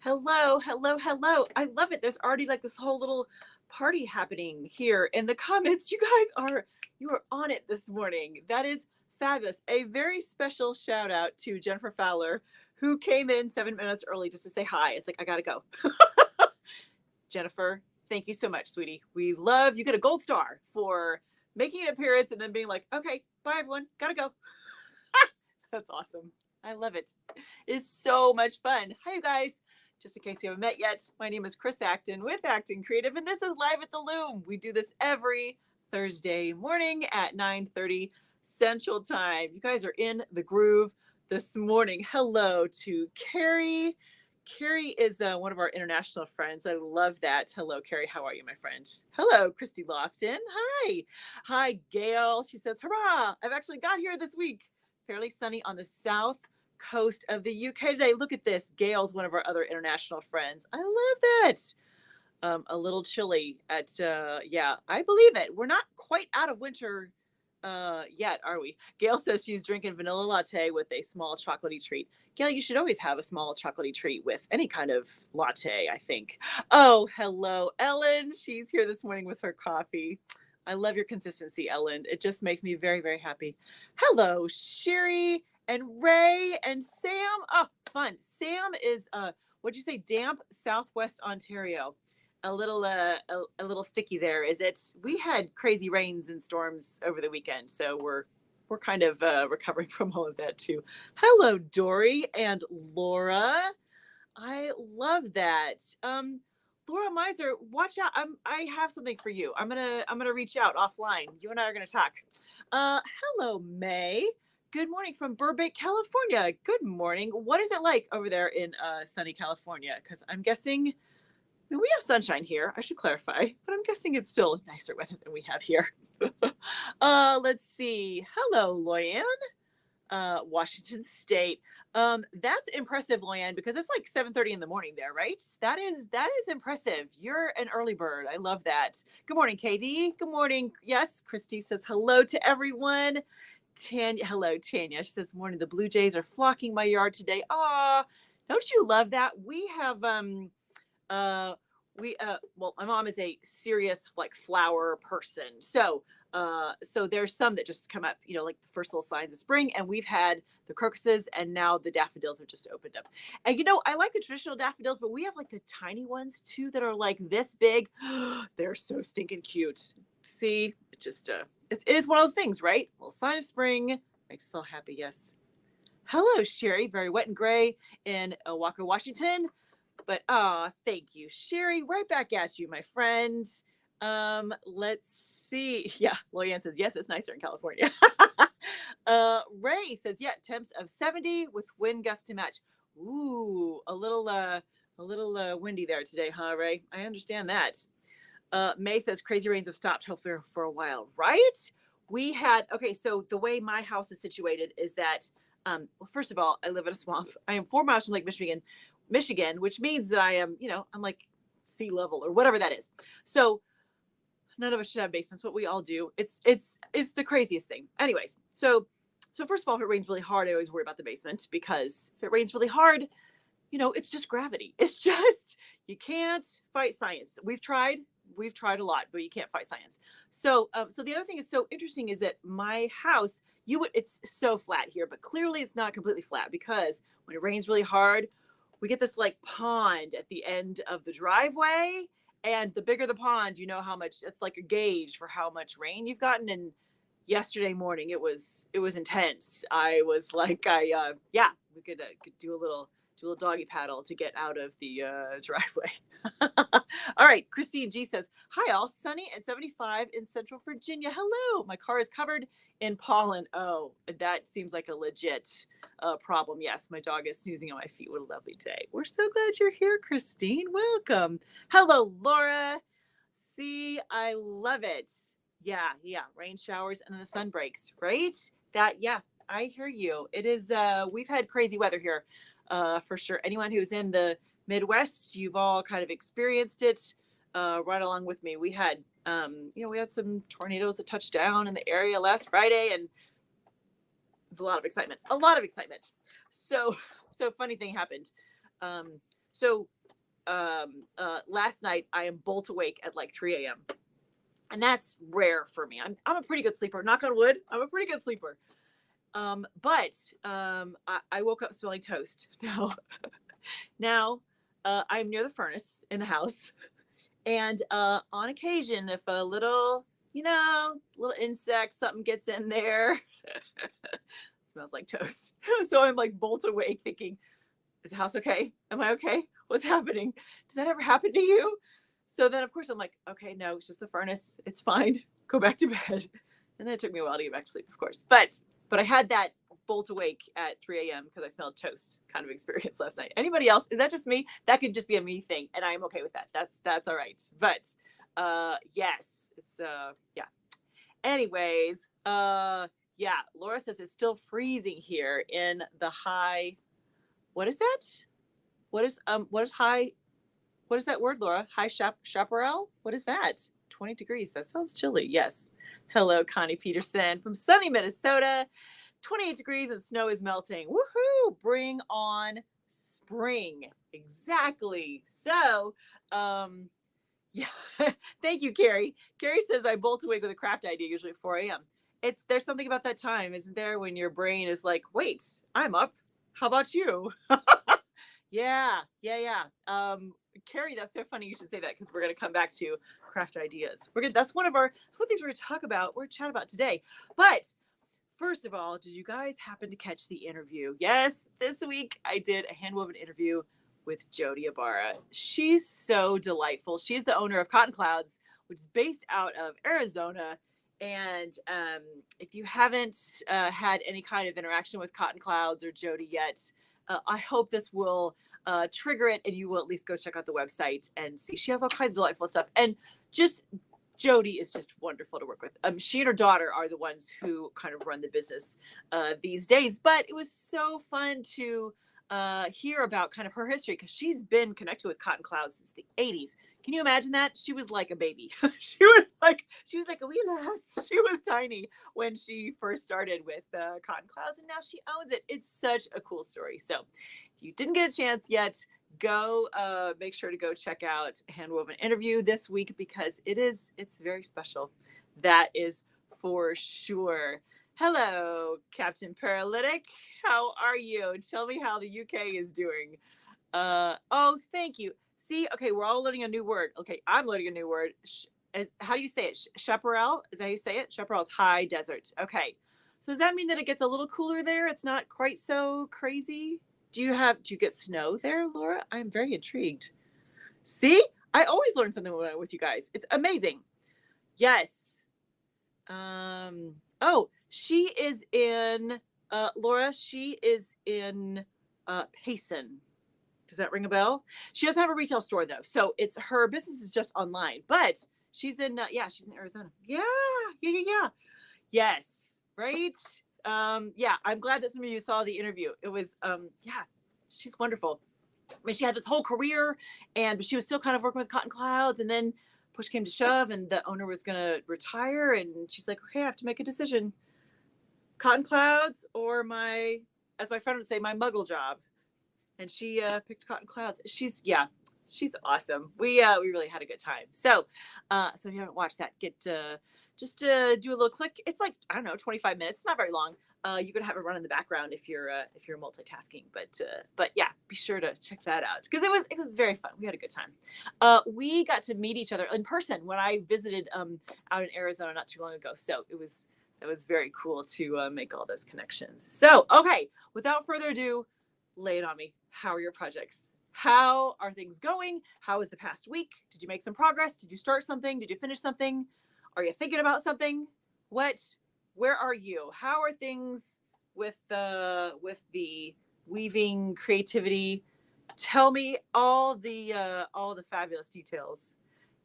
Hello, hello, hello. I love it. There's already like this whole little party happening here in the comments. You are on it this morning. That is fabulous. A very special shout out to Jennifer Fowler, who came in 7 minutes early just to say hi. It's like, I gotta go. Jennifer, thank you so much, sweetie. We love you. Get a gold star for making an appearance and then being like, okay, bye everyone. Gotta go. That's awesome. I love it. It's so much fun. Hi, you guys. Just in case you haven't met yet, my name is Chris Acton with Acton Creative, and this is Live at the Loom. We do this every Thursday morning at 9:30 Central Time. You guys are in the groove this morning. Hello to Carrie. Carrie is one of our international friends. I love that. Hello, Carrie. How are you, my friend? Hello, Christy Lofton. Hi. Hi, Gail. She says, hurrah. I've actually got here this week. Fairly sunny on the south coast of the UK today. Look at this. Gail's one of our other international friends. I love that. A little chilly at, yeah, I believe it. We're not quite out of winter yet, are we? Gail says she's drinking vanilla latte with a small chocolatey treat. Gail, you should always have a small chocolatey treat with any kind of latte, I think. Oh, hello, Ellen. She's here this morning with her coffee. I love your consistency, Ellen. It just makes me very, very happy. Hello, Sherry and Ray and Sam. Oh, fun. Sam is what'd you say? Damp Southwest Ontario. A little sticky there, is it? We had crazy rains and storms over the weekend, so we're kind of recovering from all of that too. Hello, Dory and Laura. I love that. Laura Miser, watch out. I have something for you. I'm gonna reach out offline. You and I are gonna talk. Hello, May. Good morning from Burbank, California. Good morning. What is it like over there in sunny California? Because I'm guessing we have sunshine here. I should clarify, but I'm guessing it's still nicer weather than we have here. Let's see. Hello, Loyan. Washington State. That's impressive, Loyan, because it's like 7:30 in the morning there, right? That is impressive. You're an early bird. I love that. Good morning, Katie. Good morning. Yes, Christy says hello to everyone. Tanya, hello, Tanya. She says, morning. The Blue Jays are flocking my yard today. Ah, don't you love that? We have well, my mom is a serious like flower person, so there's some that just come up, like the first little signs of spring, and we've had the crocuses, and now the daffodils have just opened up. And I like the traditional daffodils, but we have like the tiny ones too that are like this big. They're so stinking cute. See, it just it is one of those things, right? A little sign of spring makes us all happy. Yes. Hello, Sherry. Very wet and gray in Walker, Washington. But thank you, Sherry. Right back at you, my friend. Let's see. Yeah, Loyan says yes, it's nicer in California. Ray says, yeah, temps of 70 with wind gusts to match. Ooh, a little windy there today, huh, Ray? I understand that. May says crazy rains have stopped hopefully for a while, right? We had so the way my house is situated is that well, first of all, I live in a swamp. I am 4 miles from Lake Michigan, which means that I am, I'm like sea level or whatever that is. So none of us should have basements, but we all do. It's the craziest thing. Anyways, so first of all, if it rains really hard, I always worry about the basement, because if it rains really hard, it's just gravity. It's just, you can't fight science. We've tried a lot, but you can't fight science. So the other thing is so interesting is that my house, it's so flat here, but clearly it's not completely flat, because when it rains really hard, we get this like pond at the end of the driveway, and the bigger the pond, how much, it's like a gauge for how much rain you've gotten. And yesterday morning, it was intense. I was like, we could do a little doggy paddle to get out of the driveway. All right, Christine G says, hi all, sunny at 75 in Central Virginia. Hello, my car is covered in pollen. Oh, that seems like a legit problem. Yes, my dog is snoozing on my feet. What a lovely day. We're so glad you're here, Christine. Welcome. Hello, Laura. See, I love it. Yeah, rain showers and then the sun breaks, right? I hear you. It is, we've had crazy weather here. For sure. Anyone who's in the Midwest, you've all kind of experienced it right along with me. We had, we had some tornadoes that touched down in the area last Friday, and it's a lot of excitement. So funny thing happened. So last night I am bolt awake at like 3 a.m. And that's rare for me. I'm a pretty good sleeper. Knock on wood. I'm a pretty good sleeper. I woke up smelling toast. Now, I'm near the furnace in the house, and on occasion, if a little, little insect, something gets in there, it smells like toast. So I'm like bolt awake, thinking, "Is the house okay? Am I okay? What's happening? Does that ever happen to you?" So then, of course, I'm like, "Okay, no, it's just the furnace. It's fine. Go back to bed." And then it took me a while to get back to sleep, of course, but I had that bolt awake at 3 a.m. because I smelled toast kind of experience last night. Anybody else? Is that just me? That could just be a me thing, and I'm okay with that. That's all right. But yes, it's yeah. Anyways, yeah, Laura says it's still freezing here in the high. What is that? What is high? What is that word, Laura? High chaparral? What is that? 20 degrees. That sounds chilly. Yes. Hello, Connie Peterson from sunny Minnesota. 28 degrees and snow is melting. Woohoo! Bring on spring. Exactly. So, yeah. Thank you, Carrie. Carrie says I bolt awake with a craft idea usually at 4 a.m. There's something about that time, isn't there, when your brain is like, wait, I'm up. How about you? Yeah. Carrie, that's so funny you should say that, because we're going to come back to craft ideas. That's one of things we're going to talk about. We're going to chat about today. But first of all, did you guys happen to catch the interview? Yes, this week I did a handwoven interview with Jody Ibarra. She's so delightful. She's the owner of Cotton Clouds, which is based out of Arizona. And if you haven't had any kind of interaction with Cotton Clouds or Jody yet, I hope this will trigger it, and you will at least go check out the website and see. She has all kinds of delightful stuff. And just Jody is just wonderful to work with. She and her daughter are the ones who kind of run the business these days. But it was so fun to hear about kind of her history, because she's been connected with Cotton Clouds since the 80s. Can you imagine that? She was like a baby. she was like a wee lass. She was tiny when she first started with Cotton Clouds, and now she owns it. It's such a cool story. So if you didn't get a chance yet, go make sure to go check out Handwoven Interview this week, because it's very special. That is for sure. Hello, Captain Paralytic. How are you? Tell me how the UK is doing. Oh, thank you. See, okay, we're all learning a new word. Okay, I'm learning a new word. How do you say it? Chaparral? Is that how you say it? Chaparral is high desert. Okay. So does that mean that it gets a little cooler there? It's not quite so crazy? Do you get snow there, Laura? I'm very intrigued. See? I always learn something when I'm with you guys. It's amazing. Yes. Oh, she is in Laura, she is in Payson. Does that ring a bell? She doesn't have a retail store though. So her business is just online, but she's in she's in Arizona. Yeah. Yes. Right. Yeah, I'm glad that some of you saw the interview. It was she's wonderful. I mean, she had this whole career, but she was still kind of working with Cotton Clouds, and then push came to shove and the owner was going to retire, and she's like, okay, I have to make a decision. Cotton Clouds or as my friend would say, my muggle job. And she picked Cotton Clouds. She's awesome. We really had a good time. So if you haven't watched that, get just do a little click. It's like, I don't know, 25 minutes. It's not very long. You could have it run in the background if you're multitasking. But yeah, be sure to check that out, because it was very fun. We had a good time. We got to meet each other in person when I visited out in Arizona not too long ago. So it was very cool to make all those connections. So okay, without further ado, lay it on me. How are your projects? How are things going? How was the past week? Did you make some progress? Did you start something? Did you finish something? Are you thinking about something? Where are you? How are things with the weaving creativity? Tell me all the fabulous details.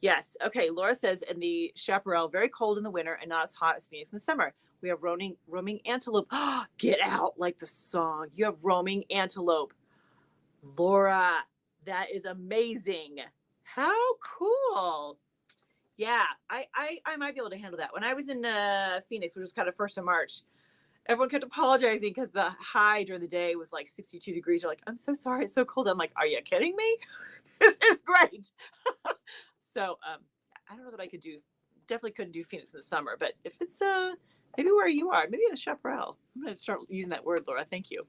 Yes. Okay. Laura says, in the chaparral, very cold in the winter and not as hot as Phoenix in the summer. We have roaming antelope. Get out, like the song. You have roaming antelope. Laura, that is amazing. How cool. Yeah, I might be able to handle that. When I was in Phoenix, which was kind of 1st of March, everyone kept apologizing because the high during the day was like 62 degrees. They're like, I'm so sorry, it's so cold. I'm like, are you kidding me? This is great. So I don't know that I could do, definitely couldn't do Phoenix in the summer, but if it's maybe where you are, maybe in the Chaparral. I'm gonna start using that word, Laura. Thank you.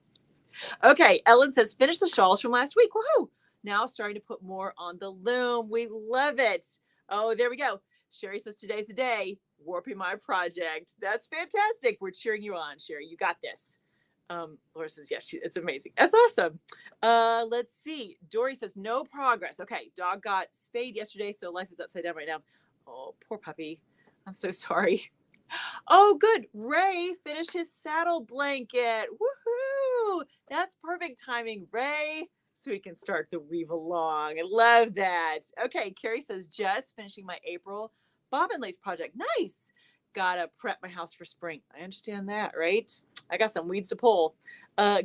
Okay, Ellen says, finish the shawls from last week. Woohoo! Now starting to put more on the loom. We love it. Oh, there we go. Sherry says, today's the day. Warping my project. That's fantastic. We're cheering you on, Sherry. You got this. Laura says, yes, it's amazing. That's awesome. Let's see. Dory says, no progress. Okay, dog got spayed yesterday, so life is upside down right now. Oh, poor puppy. I'm so sorry. Oh, good. Ray finished his saddle blanket. Woohoo! That's perfect timing, Ray. So we can start the weave along. I love that. Okay, Carrie says, just finishing my April bobbin lace project. Nice. Gotta prep my house for spring. I understand that, right? I got some weeds to pull.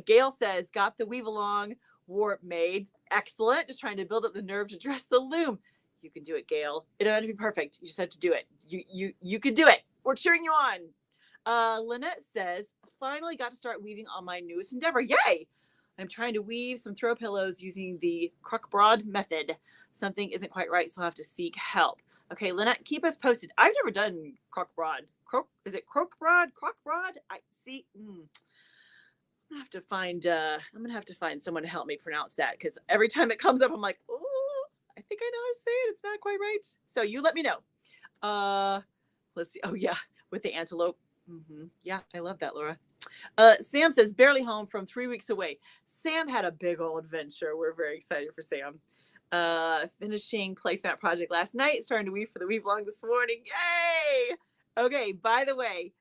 Gail says, got the weave along warp made. Excellent. Just trying to build up the nerve to dress the loom. You can do it, Gail. It doesn't have to be perfect. You just have to do it. You can do it. We're cheering you on. Lynette says, finally got to start weaving on my newest endeavor. Yay! I'm trying to weave some throw pillows using the crock broad method. Something isn't quite right, so I'll have to seek help. Okay, Lynette, keep us posted. I've never done crock broad. Is it crock broad? Crock broad? I see. I'm gonna have to find someone to help me pronounce that, because every time it comes up, I'm like, oh, I think I know how to say it. It's not quite right. So you let me know. Let's see. Oh yeah, with the antelope. Yeah, I love that, Laura. Sam says, barely home from 3 weeks away. Sam had a big old adventure. We're very excited for Sam. Finishing placemat project last night, starting to weave for the weave along this morning. Yay! Okay, by the way,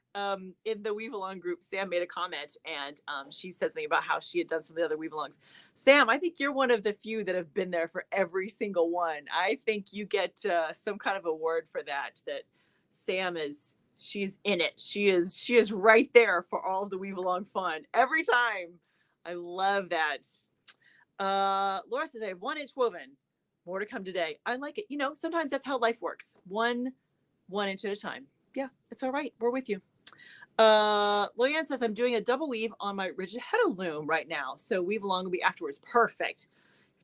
in the weave along group, Sam made a comment, and she said something about how she had done some of the other weave alongs. Sam, I think you're one of the few that have been there for every single one. I think you get some kind of award for that. That Sam is, she's in it. She is right there for all of the weave along fun every time. I love that. Laura says, I have 1 inch woven. More to come today. I like it. You know, sometimes that's how life works. One inch at a time. Yeah, it's all right. We're with you. Loyanne says, I'm doing a double weave on my rigid heddle loom right now. So weave along will be afterwards. Perfect.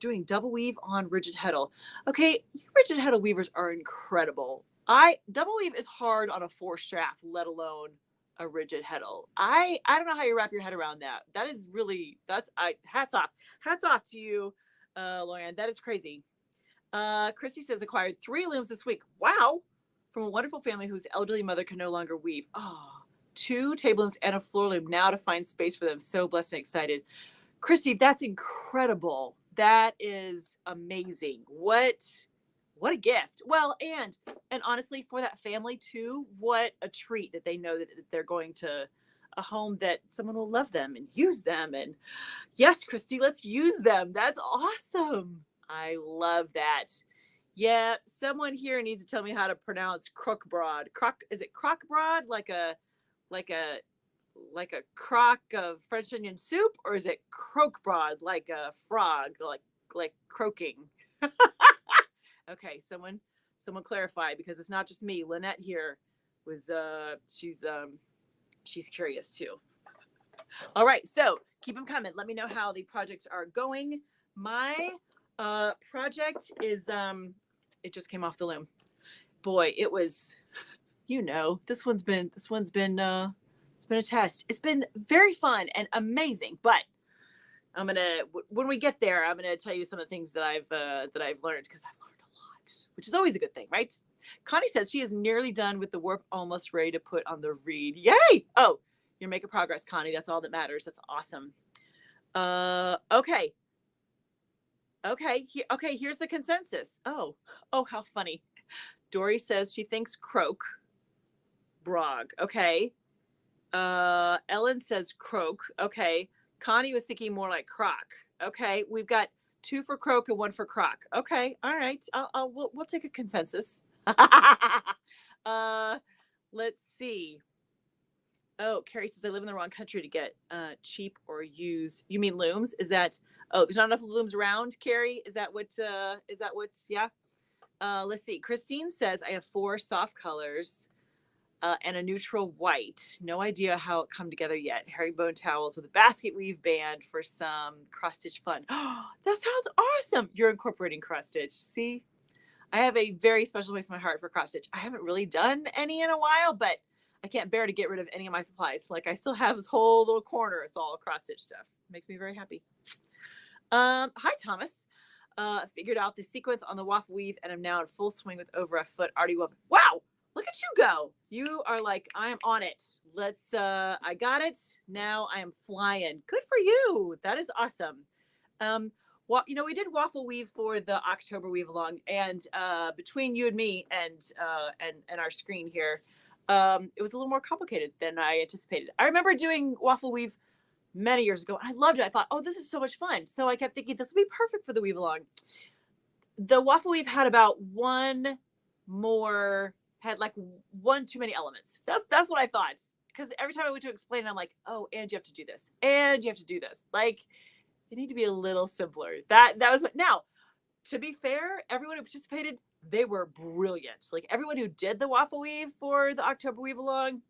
You're doing double weave on rigid heddle. Okay, you rigid heddle weavers are incredible. Double weave is hard on a 4-shaft, let alone a rigid heddle. I don't know how you wrap your head around that. That is really, hats off to you, Loyanne. That is crazy. Christy says, acquired 3 looms this week. Wow. From a wonderful family whose elderly mother can no longer weave. Oh, 2 table looms and a floor loom now to find space for them. So blessed and excited. Christy, that's incredible. That is amazing. What a gift. Well, and honestly, for that family too, what a treat that they know that they're going to a home that someone will love them and use them. And yes, Christy, let's use them. That's awesome. I love that. Yeah, someone here needs to tell me how to pronounce crock broad. Is it crock broad, like a crock of French onion soup, or is it croak broad, like a frog, like croaking? Okay, someone clarify, because it's not just me. Lynette here was she's curious too. All right, so keep them coming. Let me know how the projects are going. My project is it just came off the loom. Boy, it was, this one's been it's been a test. It's been very fun and amazing, but when we get there, I'm gonna tell you some of the things that I've learned, because I've learned a lot, which is always a good thing, right? Connie says she is nearly done with the warp, almost ready to put on the reed. Yay! Oh, you're making progress, Connie. That's all that matters. That's awesome. Okay. Here's the consensus. Oh, how funny. Dory says she thinks croak. Brog. Okay. Ellen says croak. Okay. Connie was thinking more like croc. Okay. We've got 2 for croak and 1 for croc. Okay. All right. We'll take a consensus. Let's see. Oh, Carrie says, I live in the wrong country to get cheap or used. You mean looms? Is that, there's not enough looms around, Carrie? Is that what, yeah? Let's see. Christine says, I have 4 soft colors. and a neutral white. No idea how it come together yet. Herringbone towels with a basket weave band for some cross stitch fun. Oh, that sounds awesome. You're incorporating cross stitch. See, I have a very special place in my heart for cross stitch. I haven't really done any in a while, but I can't bear to get rid of any of my supplies. Like I still have this whole little corner. It's all cross stitch stuff. It makes me very happy. Hi, Thomas. Figured out the sequence on the waffle weave and I'm now in full swing with over a foot already woven. Wow, look at you go. You are like, I am on it. I got it. Now I am flying. Good for you. That is awesome. We did waffle weave for the October weave along, and between you and me and our screen here, it was a little more complicated than I anticipated. I remember doing waffle weave many years ago. And I loved it. I thought, oh, this is so much fun. So I kept thinking this will be perfect for the weave along. The waffle weave had about one too many elements. That's what I thought. Because every time I went to explain it, I'm like, oh, and you have to do this. And you have to do this. Like, they need to be a little simpler. That was what. Now, to be fair, everyone who participated, they were brilliant. Like everyone who did the waffle weave for the October weave along,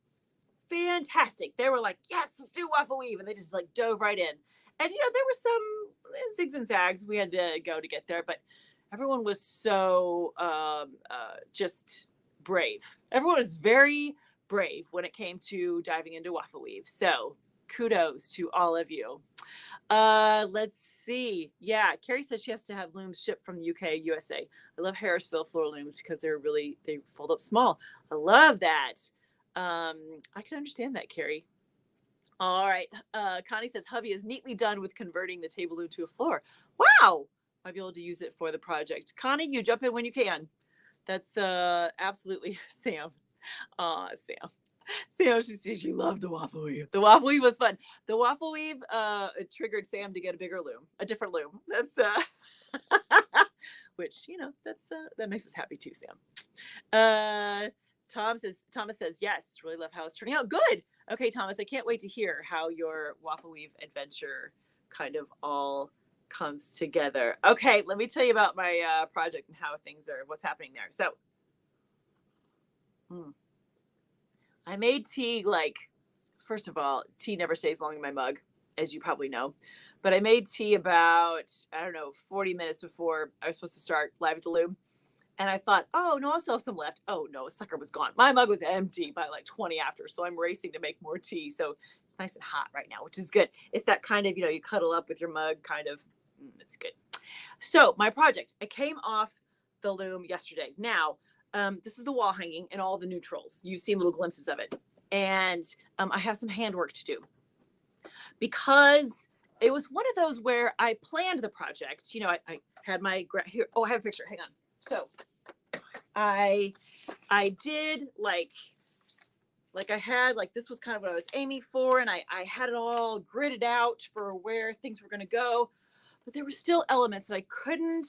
fantastic. They were like, yes, let's do waffle weave. And they just like dove right in. And, there were some zigs and zags we had to go to get there, but everyone was so just brave. Everyone was very brave when it came to diving into waffle weave. So kudos to all of you. Let's see. Yeah, Carrie says she has to have looms shipped from the UK, USA. I love Harrisville floor looms because they fold up small. I love that. I can understand that, Carrie. All right. Connie says hubby is neatly done with converting the table loom to a floor. Wow. Might be able to use it for the project. Connie, you jump in when you can. That's absolutely Sam. Sam. Sam, she says she loved the waffle weave. The waffle weave was fun. The waffle weave triggered Sam to get a bigger loom, a different loom. That's which that makes us happy too, Sam. Thomas says, yes, really love how it's turning out. Good. Okay, Thomas, I can't wait to hear how your waffle weave adventure kind of all comes together. Okay, let me tell you about my project and what's happening there. So, I made tea, first of all, tea never stays long in my mug, as you probably know. But I made tea about, 40 minutes before I was supposed to start live at the loom. And I thought, oh, no, I'll still have some left. Oh, no, sucker was gone. My mug was empty by 20 after. So I'm racing to make more tea. So it's nice and hot right now, which is good. It's that kind of, you cuddle up with your mug kind of. It's good. So my project, I came off the loom yesterday. Now, this is the wall hanging and all the neutrals. You've seen little glimpses of it. And I have some handwork to do. Because it was one of those where I planned the project. I had my, here. Oh, I have a picture. Hang on. So I did I had this was kind of what I was aiming for, and I had it all gridded out for where things were going to go, but there were still elements that I couldn't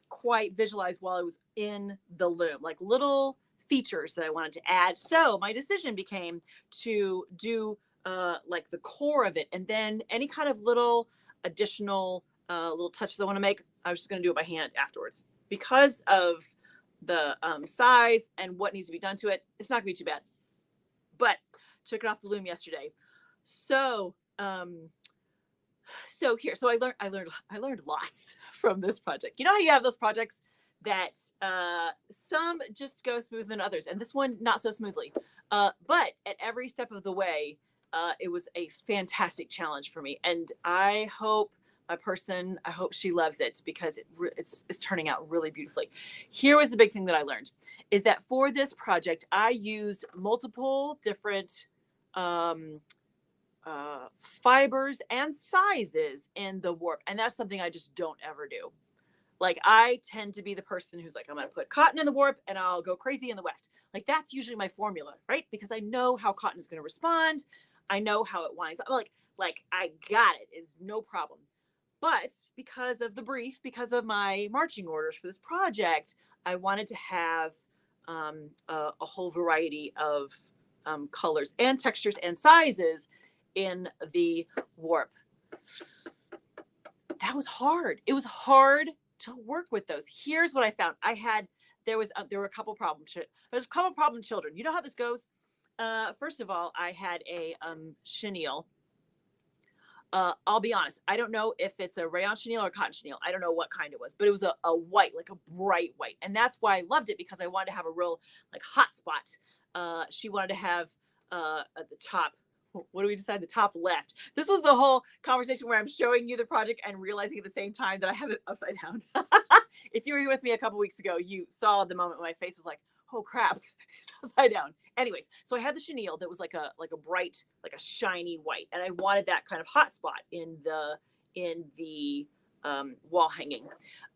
quite visualize while I was in the loom, like little features that I wanted to add. So my decision became to do the core of it, and then any kind of little additional little touches I want to make, I was just going to do it by hand afterwards. Because of the size and what needs to be done to it, it's not gonna be too bad. But took it off the loom yesterday. So I learned lots from this project. You know how you have those projects that some just go smoother than others, and this one not so smoothly. But at every step of the way, it was a fantastic challenge for me, and I hope she loves it because it's turning out really beautifully. Here was the big thing that I learned is that for this project, I used multiple different fibers and sizes in the warp. And that's something I just don't ever do. I tend to be the person who's like, I'm going to put cotton in the warp and I'll go crazy in the weft. That's usually my formula, right? Because I know how cotton is going to respond. I know how it winds up. I got it. It's no problem. But because of the brief, because of my marching orders for this project, I wanted to have a whole variety of colors and textures and sizes in the warp. That was hard. It was hard to work with those. Here's what I found. I had there were a couple there's a couple problem children. You know how this goes. First of all, I had a chenille. I'll be honest, I don't know if it's a rayon chenille or cotton chenille. I don't know what kind it was, but it was a white, like a bright white. And that's why I loved it, because I wanted to have a real like hot spot. She wanted to have at the top, what do we decide? The top left. This was the whole conversation where I'm showing you the project and realizing at the same time that I have it upside down. If you were here with me a couple weeks ago, you saw the moment when my face was like, oh crap, it's upside down. Anyways, so I had the chenille that was like a bright, like a shiny white, and I wanted that kind of hot spot in the wall hanging.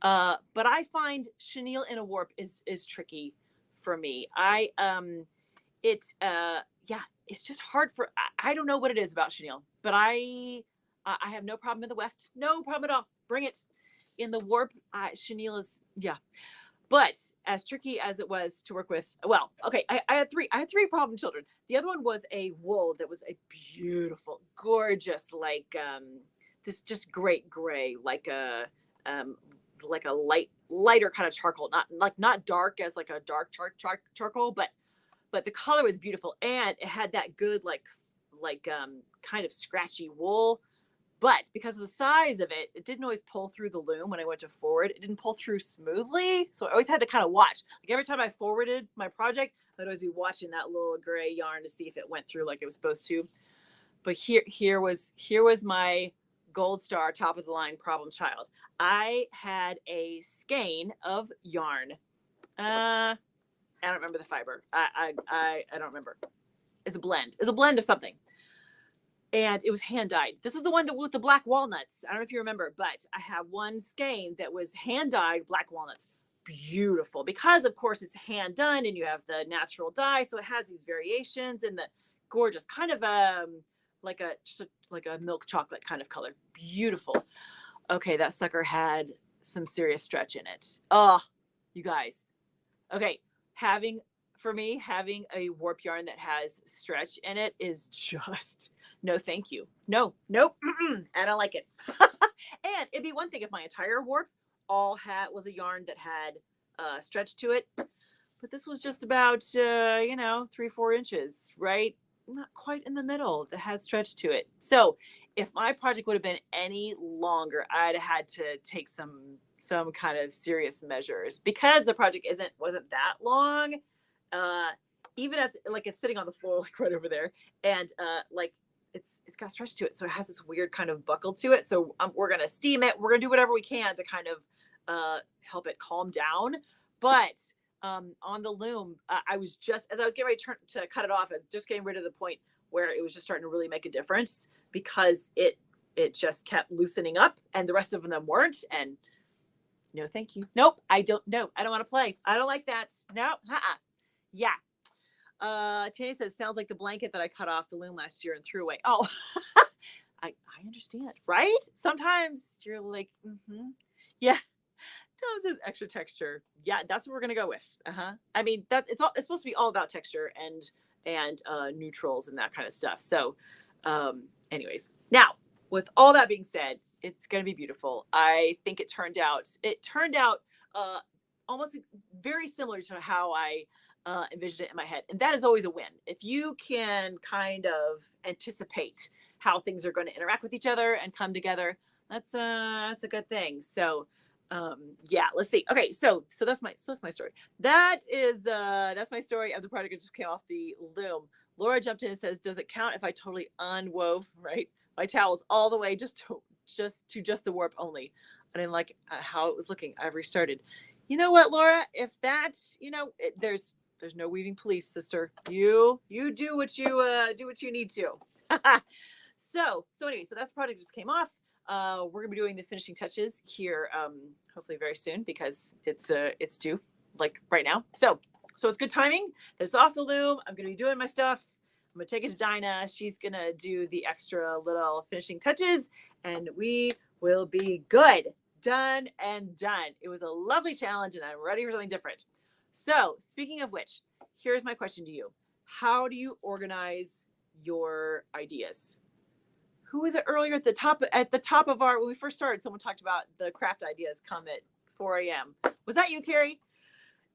But I find chenille in a warp is tricky for me. Yeah, it's just hard for, I don't know what it is about chenille, but I have no problem in the weft, no problem at all. Bring it. In the warp, chenille is, yeah. But as tricky as it was to work with, well, okay, I had three problem children. The other one was a wool that was a beautiful, gorgeous, like this just great gray, like a lighter kind of charcoal, not dark as like a dark charcoal, but the color was beautiful, and it had that good like kind of scratchy wool. But because of the size of it, it didn't always pull through the loom when I went to forward. It didn't pull through smoothly. So I always had to kind of watch. Like every time I forwarded my project, I'd always be watching that little gray yarn to see if it went through like it was supposed to. But here was my gold star, top of the line problem child. I had a skein of yarn. I don't remember the fiber. I don't remember. It's a blend. It's a blend of something. And it was hand dyed. This is the one that with the black walnuts. I don't know if you remember, but I have one skein that was hand dyed black walnuts. Beautiful, because of course it's hand done and you have the natural dye, so it has these variations and the gorgeous kind of like a milk chocolate kind of color. Beautiful. Okay, that sucker had some serious stretch in it. Oh, you guys. Okay, having a warp yarn that has stretch in it is just no thank you. Nope. I don't like it. And it'd be one thing if my entire warp was a yarn that had stretch to it, but this was just about 3-4 inches, right? Not quite in the middle that had stretch to it. So if my project would have been any longer, I'd have had to take some kind of serious measures, because the project wasn't that long. Even as like it's sitting on the floor, like right over there, and like it's got stretch to it, so it has this weird kind of buckle to it. So we're gonna steam it. We're gonna do whatever we can to kind of help it calm down. But on the loom, I was just, as I was getting ready to cut it off, I was just getting rid of the point where it was just starting to really make a difference, because it just kept loosening up, and the rest of them weren't. And no, thank you. Nope, I don't want to play. I don't like that. No, yeah. Tanny says, sounds like the blanket that I cut off the loom last year and threw away. Oh, I understand, right? Sometimes you're like, yeah. Tom says extra texture. Yeah, that's what we're gonna go with. I mean, it's supposed to be all about texture and neutrals and that kind of stuff. So, anyways, now with all that being said, it's gonna be beautiful. I think it turned out almost very similar to how I envisioned it in my head. And that is always a win. If you can kind of anticipate how things are going to interact with each other and come together, that's a good thing. So yeah, let's see. Okay, so that's my story. That's my story of the project that just came off the loom. Laura jumped in and says, does it count if I totally unwove my towels all the way just to the warp only? I didn't like how it was looking. I've restarted. You know what, Laura? If that's, there's no weaving police, sister. You do what you need to. So anyway, so that's the project just came off. We're gonna be doing the finishing touches here, hopefully very soon, because it's due like right now. So it's good timing. It's off the loom. I'm gonna be doing my stuff. I'm gonna take it to Dinah. She's gonna do the extra little finishing touches, and we will be good. Done and done. It was a lovely challenge, and I'm ready for something different. So speaking of which, here's my question to you. How do you organize your ideas? Who was it earlier at the top of our, when we first started, someone talked about the craft ideas come at 4 a.m. Was that you, Carrie?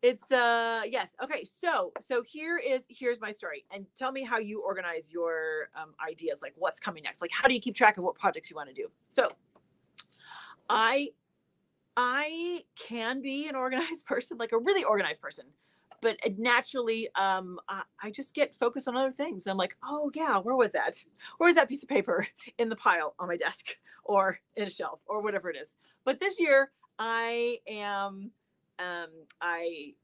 It's yes. Okay. So here's my story, and tell me how you organize your ideas, like what's coming next. Like how do you keep track of what projects you want to do? So I I can be an organized person, like a really organized person, but naturally, I just get focused on other things. I'm like, oh yeah, where was that? Where was that piece of paper in the pile on my desk or in a shelf or whatever it is? But this year, I am, um, I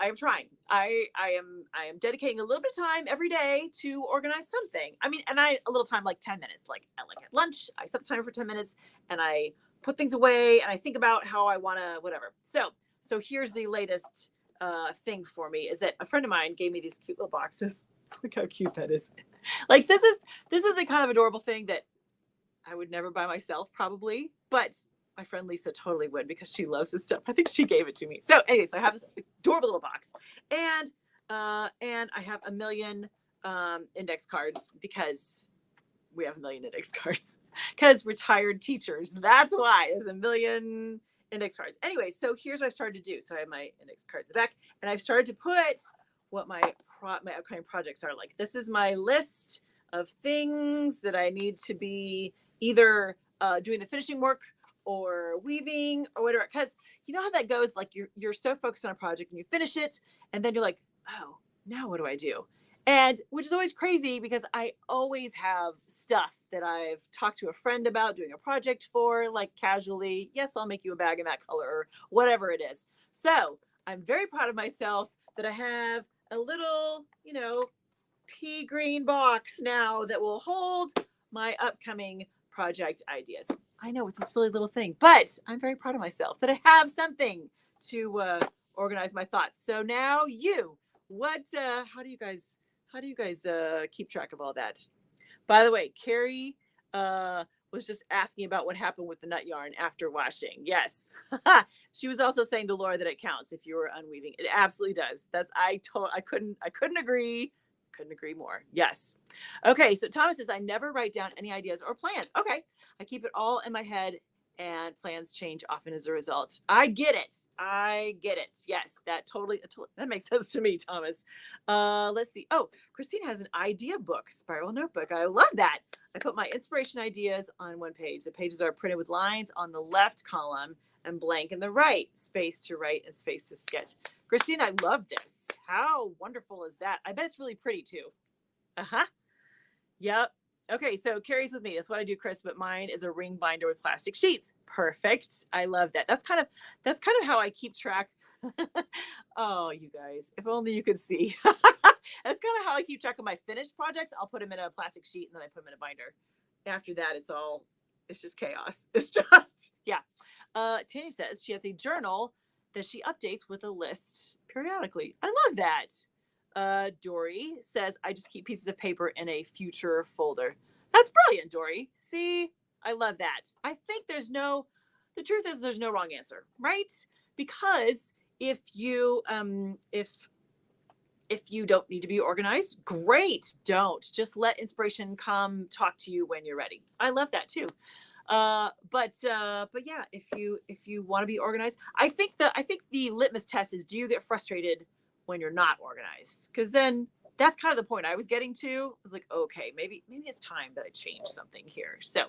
am trying. I am dedicating a little bit of time every day to organize something. I mean, and I a little time like 10 minutes. Like at lunch, I set the timer for 10 minutes and I put things away and I think about how I want to whatever. So here's the latest thing for me is that a friend of mine gave me these cute little boxes. Look how cute that is. Like this is a kind of adorable thing that I would never buy myself probably, but my friend Lisa totally would because she loves this stuff. I think she gave it to me. So anyway, so I have this adorable little box, and I have a million index cards because we have a million index cards because retired teachers. That's why there's a million index cards. Anyway, so here's what I started to do. So I have my index cards in the back, and I've started to put what my upcoming projects are like. This is my list of things that I need to be either doing the finishing work or weaving or whatever, because you know how that goes, like you're so focused on a project and you finish it and then you're like, oh, now what do I do? And which is always crazy because I always have stuff that I've talked to a friend about doing a project for, like casually, yes, I'll make you a bag in that color or whatever it is. So I'm very proud of myself that I have a little, pea green box now that will hold my upcoming project ideas. I know it's a silly little thing, but I'm very proud of myself that I have something to organize my thoughts. So now how do you guys keep track of all that? By the way, Carrie was just asking about what happened with the nut yarn after washing. Yes. She was also saying to Laura that it counts if you were unweaving. It absolutely does. I couldn't agree. Couldn't agree more. Yes. Okay. So Thomas says, I never write down any ideas or plans. Okay. I keep it all in my head and plans change often as a result. I get it. Yes. That makes sense to me, Thomas. Let's see. Oh, Christine has an idea book, spiral notebook. I love that. I put my inspiration ideas on one page. The pages are printed with lines on the left column and blank in the right, space to write and space to sketch. Christine, I love this. How wonderful is that? I bet it's really pretty too. Uh-huh. Yep. Okay, so Carrie's with me. That's what I do, Chris, but mine is a ring binder with plastic sheets. Perfect. I love that. That's kind of how I keep track. Oh, you guys, if only you could see. That's kind of how I keep track of my finished projects. I'll put them in a plastic sheet and then I put them in a binder. After that, it's just chaos. It's just, yeah. Tanya says she has a journal that she updates with a list periodically. I love that. Dory says, I just keep pieces of paper in a future folder. That's brilliant, Dory. See, I love that. I think the truth is there's no wrong answer, right? Because if you don't need to be organized, great. Don't. Just let inspiration come talk to you when you're ready. I love that too. But yeah, if you want to be organized, I think the litmus test is, do you get frustrated when you're not organized? Because then that's kind of the point I was getting to. I was like, okay, maybe it's time that I change something here. So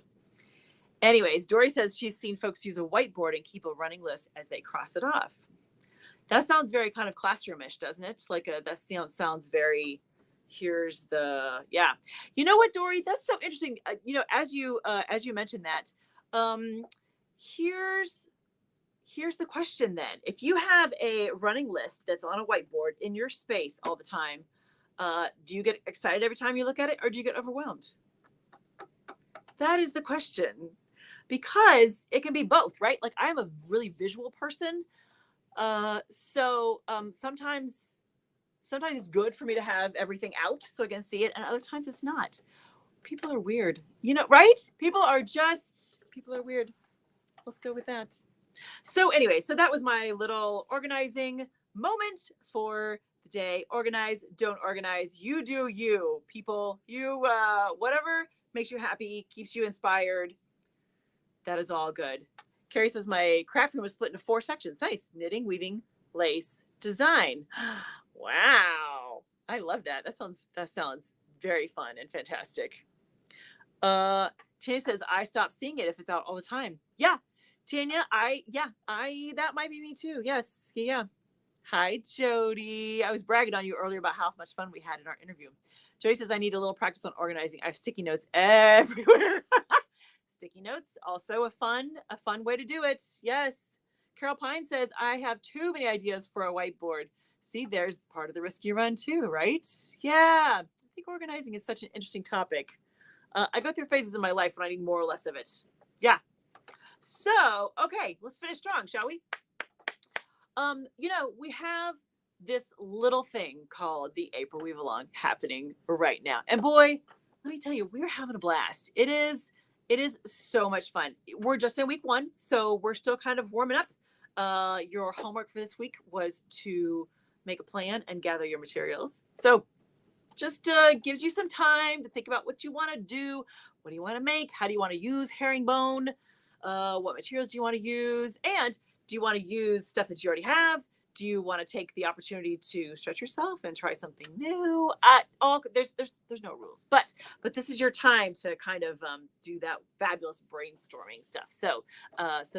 anyways, Dory says she's seen folks use a whiteboard and keep a running list as they cross it off. That sounds very kind of classroomish, doesn't it? That sounds very, here's the, yeah. You know what, Dory? That's so interesting. As you mentioned that, here's the question then. If you have a running list that's on a whiteboard in your space all the time, do you get excited every time you look at it, or do you get overwhelmed? That is the question, because it can be both, right? Like I'm a really visual person. So sometimes it's good for me to have everything out so I can see it, and other times it's not. People are weird, right? People are weird. Let's go with that. So anyway, so that was my little organizing moment for the day. Organize, don't organize. You do you, people. You, whatever makes you happy, keeps you inspired. That is all good. Carrie says my craft room was split into 4 sections. Nice. Knitting, weaving, lace, design. Wow. I love that. That sounds very fun and fantastic. Tanya says, I stop seeing it if it's out all the time. Yeah. Tanya, that might be me too. Yes. Yeah. Hi, Jody. I was bragging on you earlier about how much fun we had in our interview. Jody says, I need a little practice on organizing. I have sticky notes everywhere. Sticky notes, also a fun way to do it. Yes. Carol Pine says, I have too many ideas for a whiteboard. See, there's part of the risk you run too, right? Yeah. I think organizing is such an interesting topic. I go through phases in my life when I need more or less of it. Yeah. So, okay, let's finish strong, shall we? We have this little thing called the April Weave Along happening right now. And boy, let me tell you, we're having a blast. It is so much fun. We're just in week 1, so we're still kind of warming up. Your homework for this week was to make a plan and gather your materials. So just gives you some time to think about what you want to do. What do you want to make? How do you want to use herringbone? What materials do you want to use? And do you want to use stuff that you already have? Do you want to take the opportunity to stretch yourself and try something new? There's no rules, but this is your time to kind of do that fabulous brainstorming stuff. So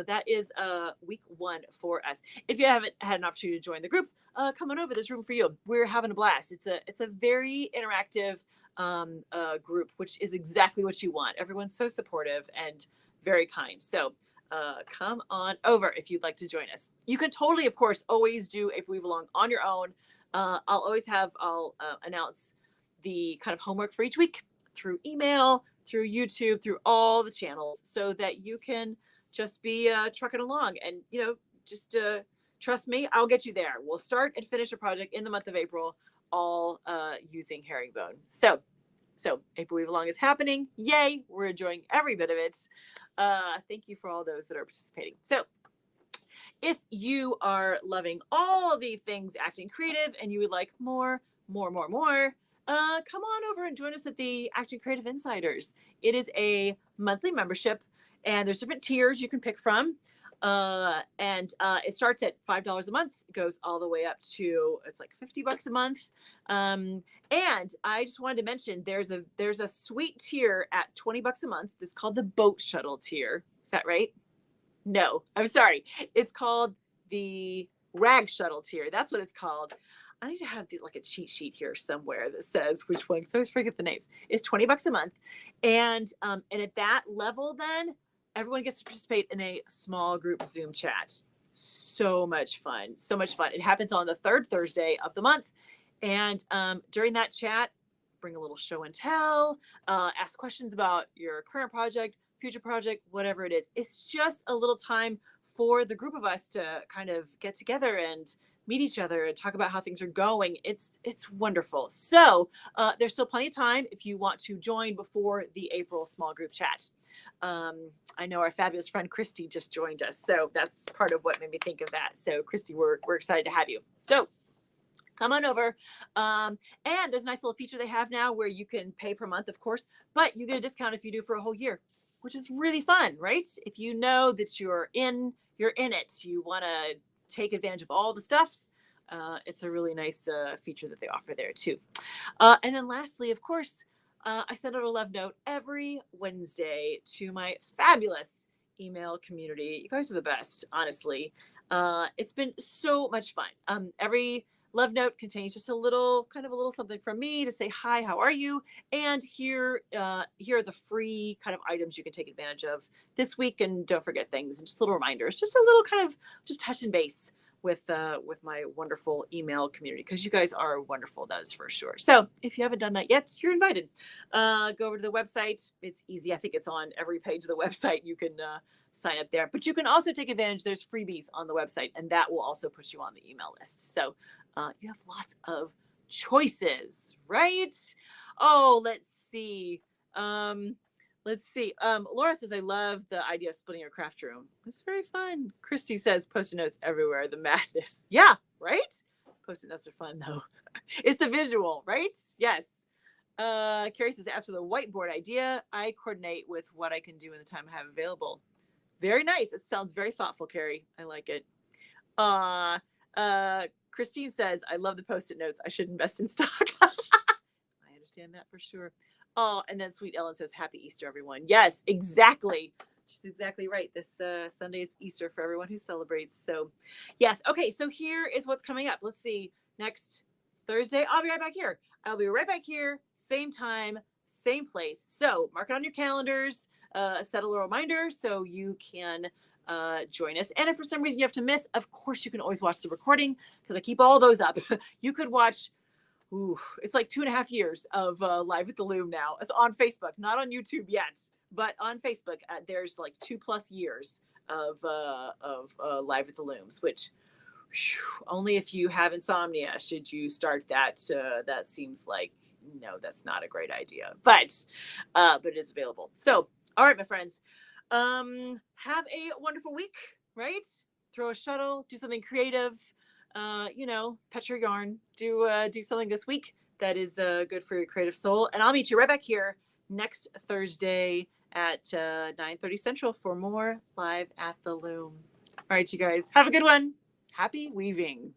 that is week 1 for us. If you haven't had an opportunity to join the group, come on over. There's room for you. We're having a blast. It's a very interactive group, which is exactly what you want. Everyone's so supportive and very kind. So come on over if you'd like to join us. You can totally, of course, always do April Weave Along on your own. I'll announce the kind of homework for each week through email, through YouTube, through all the channels, so that you can just be trucking along. And, just trust me, I'll get you there. We'll start and finish a project in the month of April, all using herringbone. So April Weave Along is happening. Yay. We're enjoying every bit of it. Thank you for all those that are participating. So if you are loving all the things acting creative and you would like more, come on over and join us at the Acting Creative Insiders. It is a monthly membership and there's different tiers you can pick from. And it starts at $5 a month. It goes all the way up to, it's like $50 a month. And I just wanted to mention there's a sweet tier at $20 a month. It's called the boat shuttle tier. Is that right? No, I'm sorry. It's called the rag shuttle tier. That's what it's called. I need to have like a cheat sheet here somewhere that says which one, because I always forget the names. It's $20 a month. And at that level, then everyone gets to participate in a small group Zoom chat. So much fun. So much fun. It happens on the 3rd Thursday of the month. And during that chat, bring a little show and tell, ask questions about your current project, future project, whatever it is. It's just a little time for the group of us to kind of get together and meet each other and talk about how things are going. It's wonderful. So there's still plenty of time if you want to join before the April small group chat. I know our fabulous friend Christy just joined us, so that's part of what made me think of that. So Christy, we're excited to have you. So come on over. And there's a nice little feature they have now where you can pay per month, of course, but you get a discount if you do for a whole year, which is really fun, right? If you know that you're in it, you want to take advantage of all the stuff. It's a really nice feature that they offer there too. And then lastly, of course, I send out a love note every Wednesday to my fabulous email community. You guys are the best, honestly. It's been so much fun. Every love note contains just a little something from me to say, hi, how are you? And here are the free kind of items you can take advantage of this week. And don't forget things and just little reminders, just a little kind of just touch and base with my wonderful email community, because you guys are wonderful, that is for sure. So if you haven't done that yet, you're invited. Go over to the website. It's easy. I think it's on every page of the website. You can sign up there, but you can also take advantage. There's freebies on the website, and that will also push you on the email list. So you have lots of choices, right? Oh, let's see. Laura says, I love the idea of splitting your craft room. It's very fun. Christy says, Post-it notes everywhere. The madness. Yeah, right? Post-it notes are fun, though. It's the visual, right? Yes. Carrie says, as for the whiteboard idea, I coordinate with what I can do in the time I have available. Very nice. It sounds very thoughtful, Carrie. I like it. Christine says, I love the post-it notes. I should invest in stock. I understand that for sure. Oh, and then Sweet Ellen says, Happy Easter, everyone. Yes, exactly. She's exactly right. This Sunday is Easter for everyone who celebrates. So, yes. Okay, so here is what's coming up. Let's see. Next Thursday, I'll be right back here. I'll be right back here, same time, same place. So, mark it on your calendars, set a little reminder so you can join us. And if for some reason you have to miss, of course, you can always watch the recording because I keep all those up. You could watch. Ooh, it's like 2.5 years of Live with the Loom now. It's on Facebook, not on YouTube yet, but on Facebook. There's like 2+ years of Live with the Looms, which whew, only if you have insomnia should you start that. That seems like no, that's not a great idea, but it is available. So, all right, my friends, have a wonderful week. Right? Throw a shuttle, do something creative. Pet your yarn, do something this week that is good for your creative soul. And I'll meet you right back here next Thursday at 9:30 Central for more Live at the Loom. All right, you guys, have a good one. Happy weaving.